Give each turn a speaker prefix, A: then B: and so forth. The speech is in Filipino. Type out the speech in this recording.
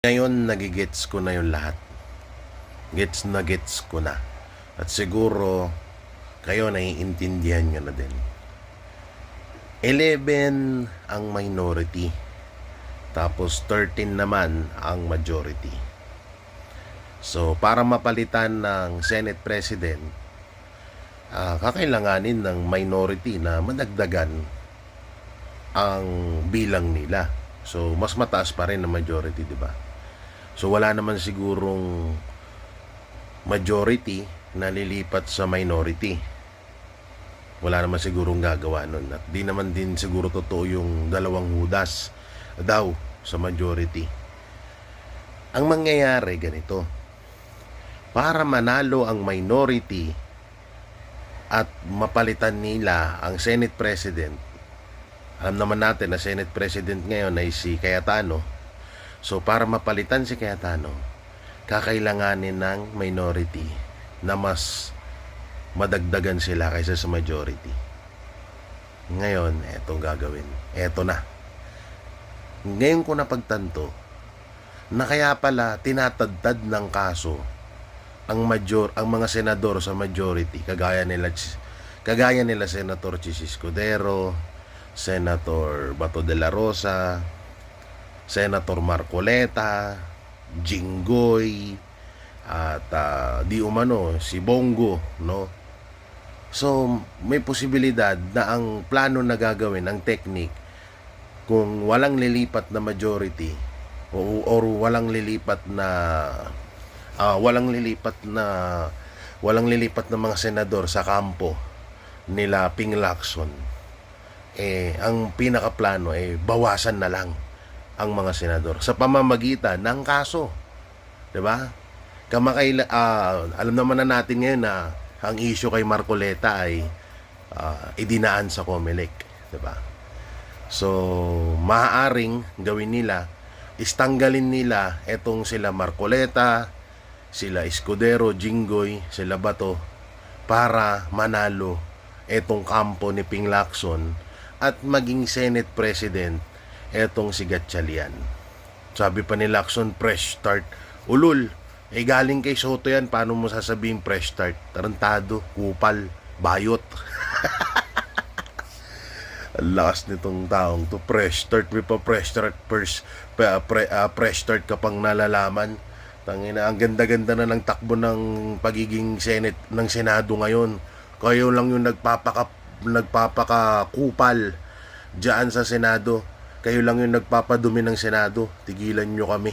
A: Ngayon nagigets ko na yung lahat. Gets na gets ko na. At siguro kayo naiintindihan nyo na din. 11 ang minority. Tapos 13 naman ang majority. So para mapalitan ng Senate President, kakailanganin ng minority na madagdagan ang bilang nila. So mas mataas pa rin ang majority, di ba? So wala naman sigurong majority na lilipat sa minority. Wala naman sigurong gagawa nun. At di naman din siguro totoo yung dalawang hudas daw sa majority. Ang mangyayari ganito. Para manalo ang minority at mapalitan nila ang Senate President, alam naman natin na Senate President ngayon ay si Cayetano. So para mapalitan si Cayetano, kakailanganin ng minority na mas madagdagan sila kaysa sa majority. Ngayon, etong gagawin. Eto na. Ngayon ko napagtanto na kaya pala tinatadtad ng kaso ang mga senador sa majority, kagaya nila Senator Chis Escudero, Senator Bato de la Rosa, Senator Marcoleta, Jinggoy, at di umano si Bongo, no? So may posibilidad na ang plano na gagawin, ang technique, kung walang lilipat na majority or walang lilipat na mga senador sa kampo nila Ping Lacson, ang pinakaplano bawasan na lang ang mga senador sa pamamagitan ng kaso, 'di ba? Alam naman na natin ngayon na ang issue kay Marcoleta ay idinaan sa COMELEC, 'di ba? So maaaring gawin nila, istanggalin nila etong sila Marcoleta, sila Escudero, Jinggoy, sila Bato, para manalo etong kampo ni Ping Lacson at maging Senate President etong si Gatchalian. Sabi pa ni Lacson, fresh start. Ulul, galing kay Soto yan, paano mo sasabihin fresh start? Tarantado, kupal, bayot. Ang lakas nitong taong to. Fresh start, may pa fresh start, fresh start ka pang nalalaman. Tangina, ang ganda-ganda na ng takbo ng pagiging Senado ngayon. Kayo lang yung nagpapakakupal diyan sa Senado. Kayo lang yung nagpapadumi ng Senado. Tigilan nyo kami.